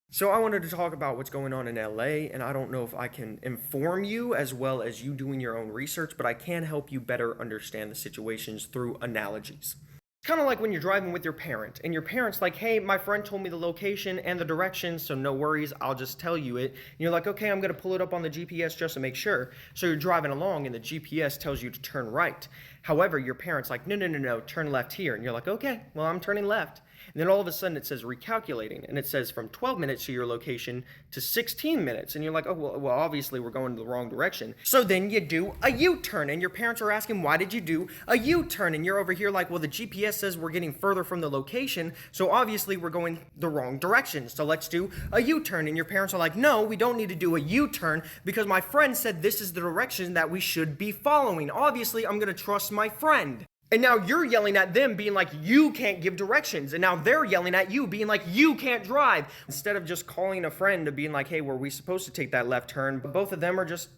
So I wanted to talk about what's going on in LA, and I don't know if I can inform you as well as you doing your own research, but I can help you better understand the situations through analogies. It's kind of like when you're driving with your parent, and your parent's like, hey, my friend told me the location and the directions, so no worries, I'll just tell you it. And you're like, okay, I'm gonna pull it up on the GPS just to make sure. So you're driving along, and the GPS tells you to turn right. However, your parent's like, no, no, no, no, turn left here. And you're like, okay, well, I'm turning left. And then all of a sudden it says recalculating, and it says from 12 minutes to your location to 16 minutes. And you're like, oh, well, obviously we're going in the wrong direction. So then you do a U-turn, and your parents are asking, why did you do a U-turn? And you're over here like, well, the GPS says we're getting further from the location, so obviously we're going the wrong direction. So let's do a U-turn. And your parents are like, no, we don't need to do a U-turn because my friend said this is the direction that we should be following. Obviously, I'm going to trust my friend. And now you're yelling at them, being like, you can't give directions. And now they're yelling at you, being like, you can't drive. Instead of just calling a friend to being like, hey, were we supposed to take that left turn? But both of them are just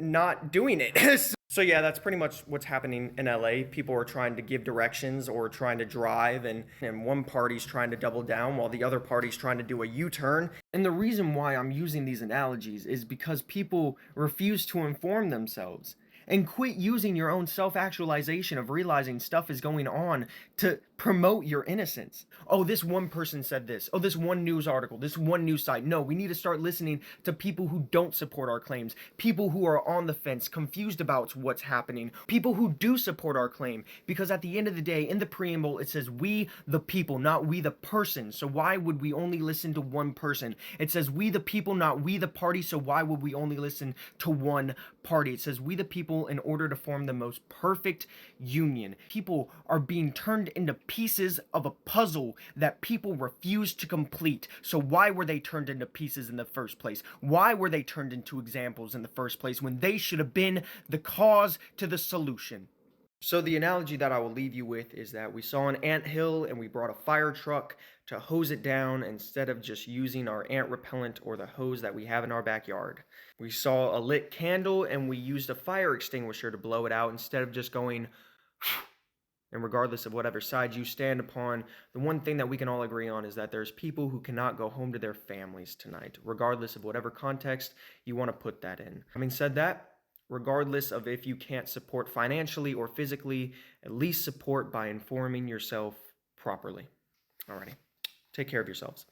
not doing it. So yeah, that's pretty much what's happening in LA. People are trying to give directions or trying to drive, and one party's trying to double down while the other party's trying to do a U-turn. And the reason why I'm using these analogies is because people refuse to inform themselves. And quit using your own self-actualization of realizing stuff is going on to promote your innocence. Oh, this one person said this. Oh, this one news article, this one news site. No, we need to start listening to people who don't support our claims, people who are on the fence, confused about what's happening, people who do support our claim. Because at the end of the day, in the preamble, it says we the people, not we the person. So why would we only listen to one person? It says we the people, not we the party. So why would we only listen to one party? It says we the people in order to form the most perfect union. People are being turned into pieces of a puzzle that people refuse to complete. So why were they turned into pieces in the first place? Why were they turned into examples in the first place when they should have been the cause to the solution? So the analogy that I will leave you with is that we saw an ant hill and we brought a fire truck to hose it down instead of just using our ant repellent or the hose that we have in our backyard. We saw a lit candle and we used a fire extinguisher to blow it out instead of just going and regardless of whatever side you stand upon, the one thing that we can all agree on is that there's people who cannot go home to their families tonight, regardless of whatever context you want to put that in. Having said that, regardless of if you can't support financially or physically, at least support by informing yourself properly. Alrighty, take care of yourselves.